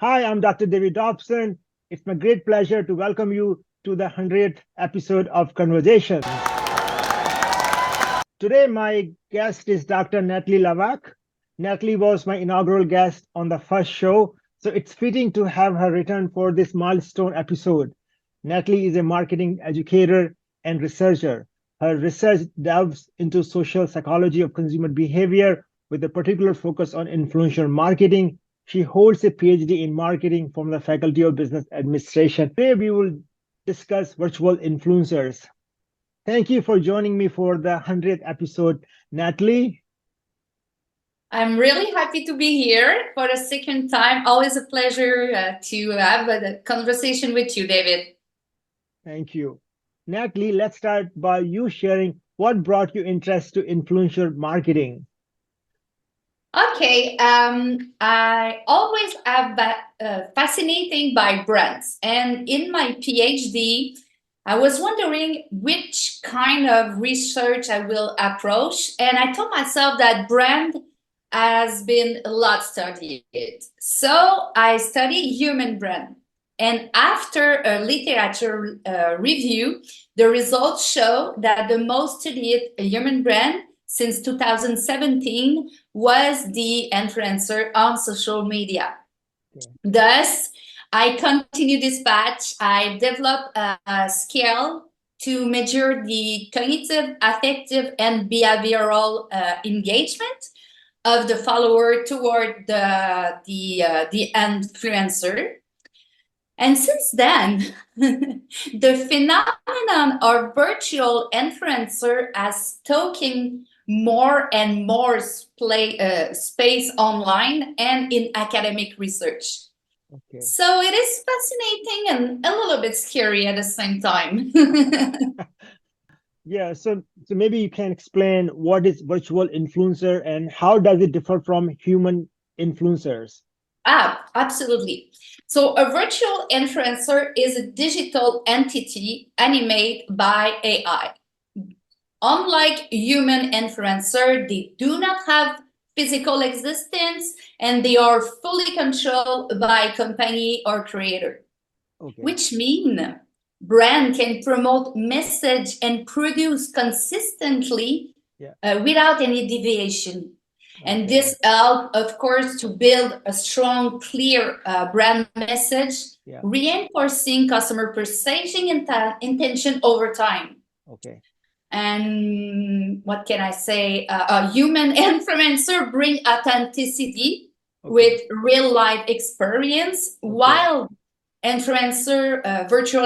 Hi, I'm Dr. David Dobson. It's my great pleasure to welcome you to the 100th episode of Conversations. Today, my guest is Dr. Nataly Levesque. Nataly was my inaugural guest on the first show, so it's fitting to have her return for this milestone episode. Nataly is a marketing educator and researcher. Her research delves into social psychology of consumer behavior with a particular focus on influencer marketing. She holds a PhD in marketing from the Faculty of Business Administration. Today, we will discuss virtual influencers. Thank you for joining me for the 100th episode, Nataly. I'm really happy to be here for the second time. Always a pleasure to have a conversation with you, David. Thank you. Nataly, let's start by you sharing what brought you interest to influencer marketing. Okay, I always have fascinating by brands, and in my PhD, I was wondering which kind of research I will approach, and I told myself that brand has been a lot studied. So I studied human brand. And after a literature review, the results show that the most studied human brand since 2017 was the influencer on social media. Okay. Thus, I continue this batch. I develop a scale to measure the cognitive, affective, and behavioral engagement of the follower toward the influencer. And since then, the phenomenon of virtual influencer has taken more and more space online and in academic research. Okay. So it is fascinating and a little bit scary at the same time. Yeah, so maybe you can explain what is virtual influencer and how does it differ from human influencers? Absolutely. So a virtual influencer is a digital entity animated by AI. Unlike human influencer, they do not have physical existence and they are fully controlled by company or creator. Okay. Which means brand can promote message and produce consistently without any deviation. And this helps, of course, to build a strong, clear brand message, reinforcing customer perceiving intention over time. Okay. And what can I say? A human influencer bring authenticity with real life experience, while virtual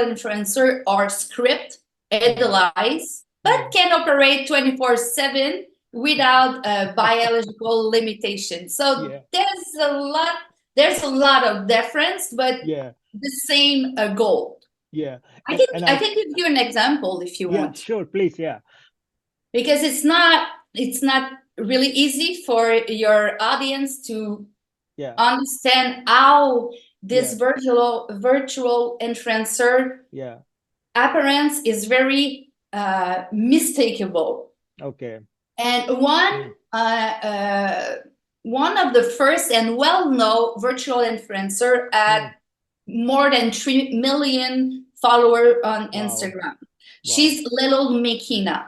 influencer are script, idealized, but can operate 24/7 without biological limitations. So there's a lot of difference, but the same goal. Yeah. I can give you an example if you want. Yeah, sure, please, yeah. Because it's not really easy for your audience to understand how this virtual influencer appearance is very mistakable. Okay. And one of the first and well-known virtual influencer had more than 3 million followers on Instagram. Wow. She's Lil Miquela.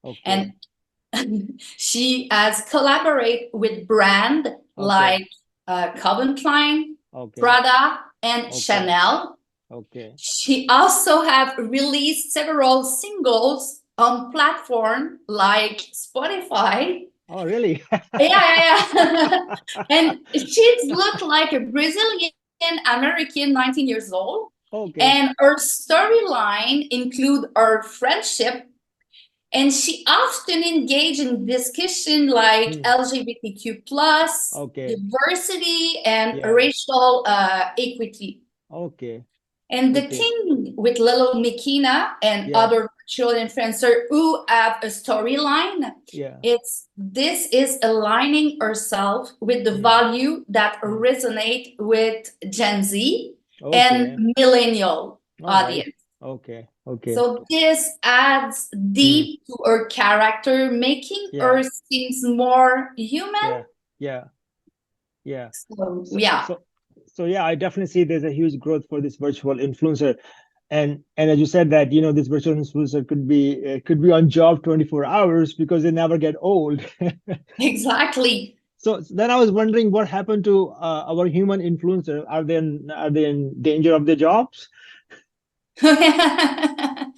Okay. And she has collaborated with brands like Calvin Klein, Prada, and Chanel. Okay. She also have released several singles on platforms like Spotify. Oh, really? Yeah. And she looked like a Brazilian American, 19 years old. Okay. And her storyline include her friendship. And she often engaged in discussion like LGBTQ plus, diversity, and racial equity. Okay. And the thing with Lil Miquela and other virtual influencers who have a storyline, this is aligning herself with the value that resonate with Gen Z and millennial audience. Okay. Okay. So this adds deep to her character, making her seems more human. Yeah. So, So yeah, I definitely see there's a huge growth for this virtual influencer. And as you said that, this virtual influencer could be on job 24 hours because they never get old. Exactly. So then I was wondering what happened to our human influencer. Are they in danger of their jobs? I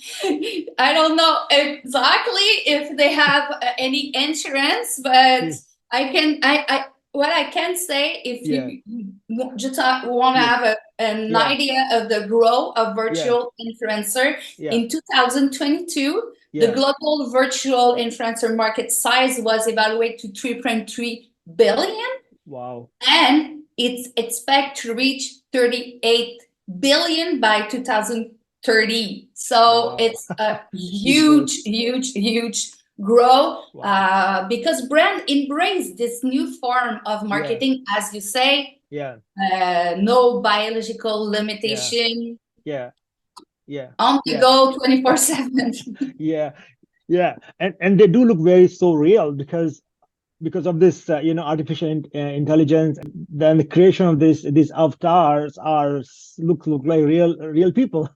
don't know exactly if they have any insurance, but Yeah, what I can say, if yeah, you just want to yeah, have an yeah, idea of the growth of yeah, virtual influencer, yeah, in 2022, the yeah. global virtual influencer market size was evaluated to 3.3 billion, Wow. and it's expected to reach 38 billion by 2030. So Wow. it's a Huge growth. huge growth, Wow. because brand embrace this new form of Yeah, marketing, as you say, yeah, no biological yeah, limitation, yeah, yeah, on the yeah, go 24/7. yeah, yeah. And they do look very so real because of this artificial intelligence. Then the creation of these avatars look like real people.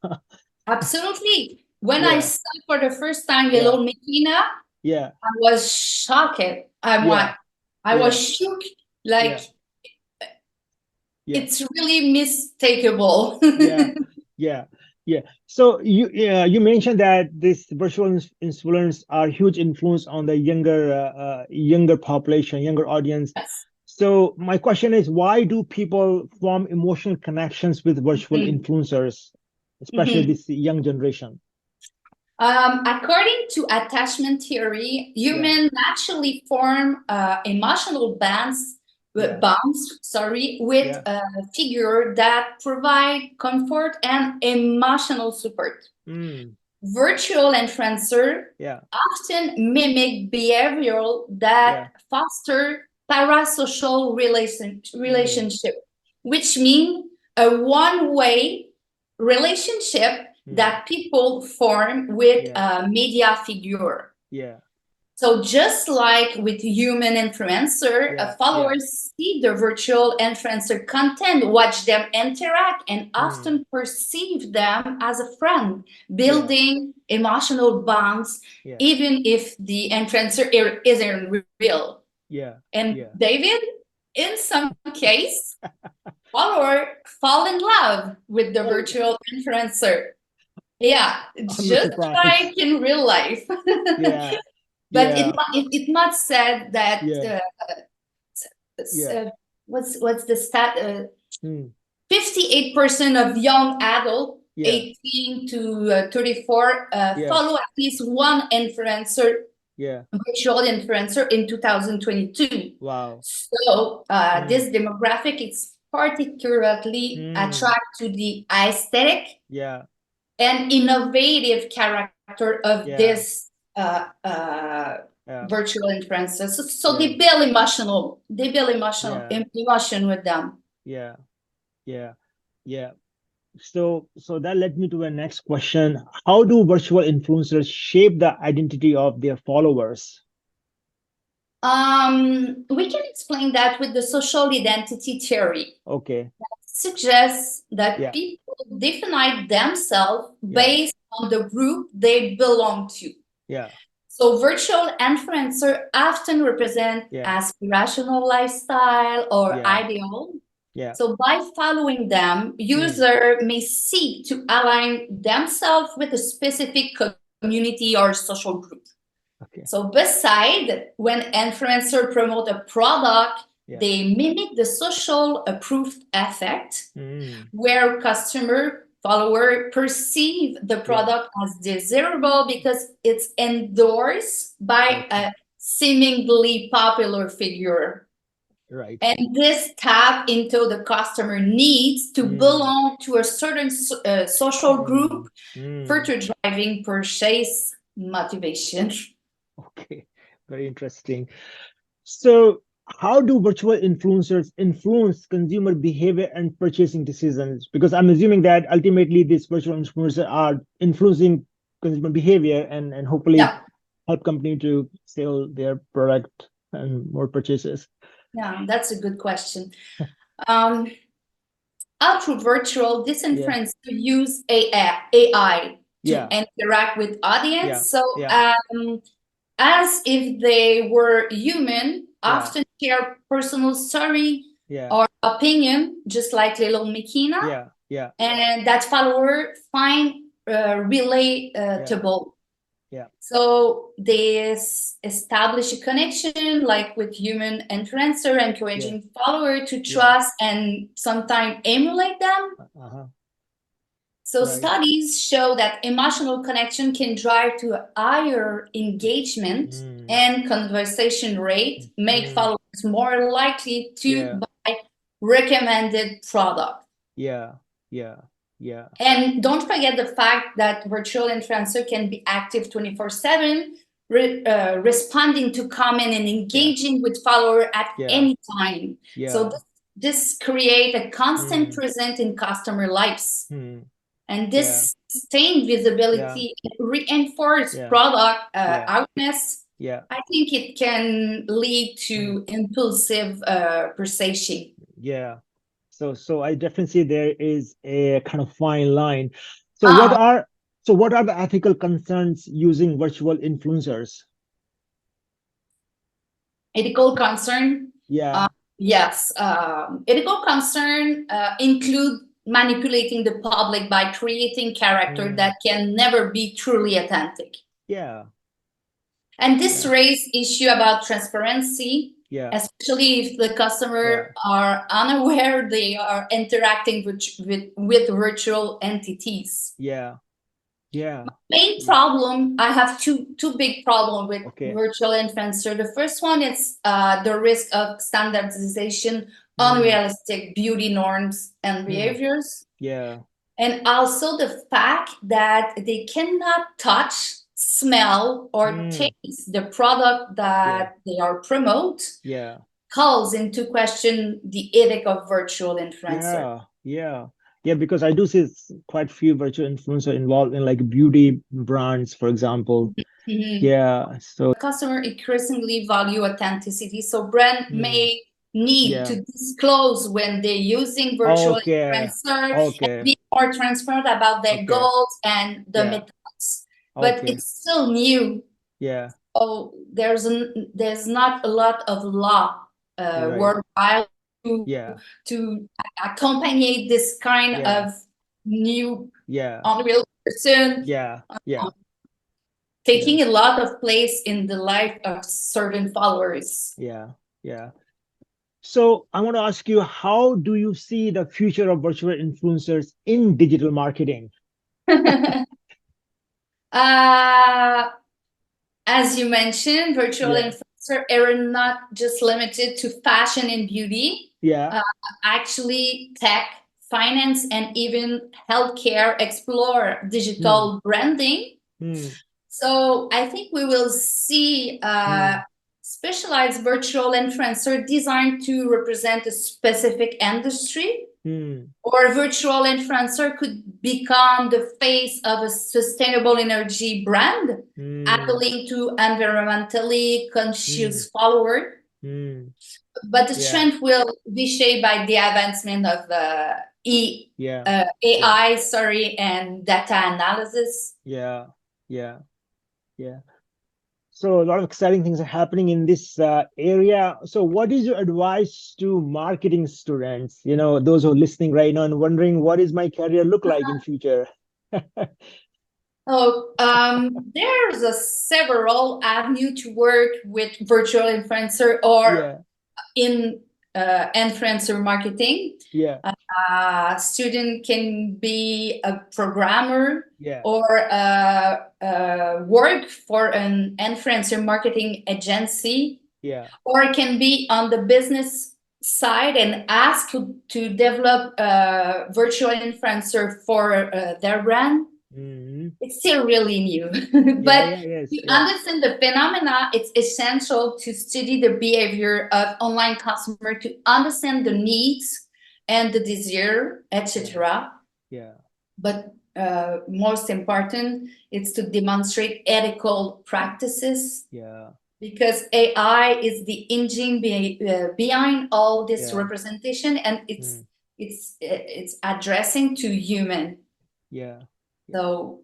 Absolutely. When I Yeah, saw for the first time yeah, Lil Miquela, yeah, I was shocked. yeah, I was yeah, shook. Like, yeah, yeah, it's really mistakable. yeah, yeah, yeah. So you mentioned that this virtual influence are huge influence on the younger population, younger audience. Yes. So my question is, why do people form emotional connections with virtual Mhm. influencers, especially Mhm. this young generation? According to attachment theory, Yeah, humans naturally form emotional yeah, with yeah, a figure that provide comfort and emotional support. mm, Virtual influencer yeah, often mimic behavioral that yeah, foster parasocial mm, relationship, which mean a one-way relationship mm, that people form with yeah, a media figure. yeah, So just like with human influencer, yeah, yeah, followers see the virtual influencer content, watch them interact, and mm, often perceive them as a friend, yeah, building emotional bonds, yeah, even if the influencer isn't real. yeah, And yeah. David, in some case, follower fall in love with the Oh, virtual influencer. Yeah, I'm not just surprised. like in real life. Yeah, But yeah, it must said that yeah, yeah, what's the stat? mm, 58% of young adult yeah, 18 to 34 yeah, follow at least one influencer, yeah. virtual influencer in 2022. Wow. So Mm, this demographic is particularly mm, attract to the aesthetic yeah, and innovative character of yeah, this yeah, virtual influencers. So yeah, they build yeah, emotion with them. yeah, yeah, yeah. So that led me to the next question. How do virtual influencers shape the identity of their followers? We can explain that with the social identity theory. Okay. Suggests that Yeah, people define themselves yeah, based on the group they belong to. yeah, So virtual influencers often represent yeah, aspirational lifestyle or yeah, ideal. yeah. So by following them, Mm, user may seek to align themselves with a specific community or social group. okay. So beside, when influencers promote a product, Yeah. they mimic the social proof effect, Mm, where customer follower perceive the yeah. product as desirable because it's endorsed by Okay. a seemingly popular figure. Right. And this tap into the customer needs to Mm, belong to a certain social group, mm, mm. further driving purchase motivation. Okay. Very interesting. So, how do virtual influencers influence consumer behavior and purchasing decisions? Because I'm assuming that ultimately these virtual influencers are influencing consumer behavior and hopefully Yeah, help company to sell their product and more purchases. yeah, that's a good question. Um, how through virtual this influencer use AI to interact with audience. So as if they were human, often share personal story or opinion, just like Lil Miquela, and that follower find relatable. So they establish a connection like with human influencer, encouraging follower to trust and sometimes emulate them. So studies show that emotional connection can drive to a higher engagement and conversation rate, make followers more likely to buy recommended product. And don't forget the fact that virtual influencer can be active 24/7, responding to comment and engaging with follower at any time. So this create a constant presence in customer lives. And this sustained visibility reinforce product awareness. I think it can lead to impulsive purchasing. So I definitely see there is a kind of fine line. So what are the ethical concerns using virtual influencers? Ethical concern? Yes. Ethical concern include manipulating the public by creating character that can never be truly authentic. And this raises issue about transparency, especially if the customer are unaware they are interacting with virtual entities. Main problem, I have two big problems with virtual influencer. The first one is the risk of standardization, unrealistic beauty norms and behaviors. And also the fact that they cannot touch, smell, or taste the product that they are promote. Calls into question the ethic of virtual influencer. Because I do see quite few virtual influencers involved in like beauty brands, for example. So customer increasingly value authenticity, so brand may need to disclose when they're using virtual influencer and be more transparent about their goals and the methods. But it's still new. So there's not a lot of law worldwide to accompany this kind of new unreal person taking a lot of place in the life of certain followers. So I want to ask you, how do you see the future of virtual influencers in digital marketing? As you mentioned, virtual influencer are not just limited to fashion and beauty. Actually, tech, finance, and even healthcare explore digital branding. So I think we will see specialized virtual influencer designed to represent a specific industry. Or a virtual influencer could become the face of a sustainable energy brand, appealing to environmentally conscious follower. But the trend will be shaped by the advancement of AI, and data analysis. So a lot of exciting things are happening in this area. So what is your advice to marketing students, those who are listening right now and wondering what is my career look like in future? There's several avenues to work with virtual influencer or in influencer marketing. Student can be a programmer or work for an influencer marketing agency, or it can be on the business side and ask to develop a virtual influencer for their brand. It's still really new, but to understand the phenomena, it's essential to study the behavior of online customer to understand the needs and the desire, etc. But most important, it's to demonstrate ethical practices. Because AI is the engine behind all this representation, and it's it's addressing to human. Yeah. So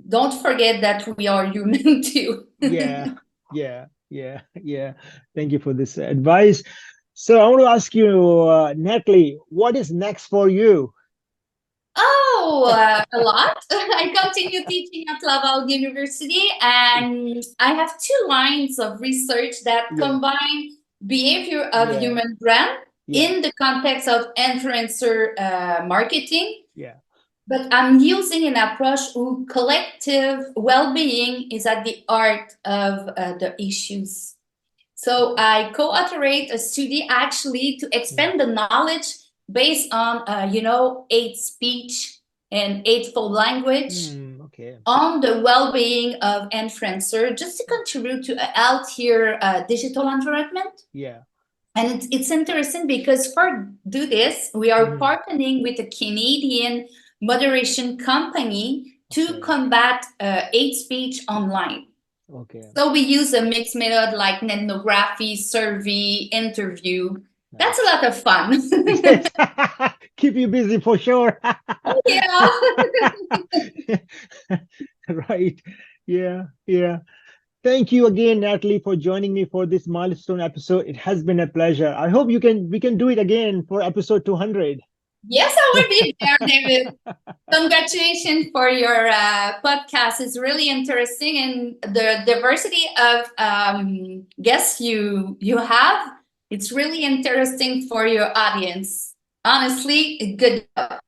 don't forget that we are human too. Yeah. Yeah. Yeah. Yeah. Thank you for this advice. So I want to ask you, Natalie, what is next for you? Oh, a lot. I continue teaching at Laval University, and I have two lines of research that Yeah. combine behavior of Yeah. human brand Yeah. in the context of influencer marketing. Yeah. But I'm using an approach where collective well-being is at the heart of the issues. So I co-authored a study actually to Mm. expand the knowledge based on, hate speech and hateful language Okay. on the well-being of influencers, just to contribute to a healthier digital environment. Yeah. And it's interesting because for do this, we are Mhm. partnering with a Canadian moderation company to Okay. combat hate speech online. Okay. So we use a mixed method like ethnography, survey, interview. That's a Nice. lot of fun. Yes. Keep you busy for sure. Yeah. Right. Yeah. Yeah. Thank you again, Natalie, for joining me for this milestone episode. It has been a pleasure. I hope we can do it again for episode 200. Yes, I will be there, David. Congratulations for your podcast. It's really interesting, and the diversity of guests you have. It's really interesting for your audience. Honestly, good job.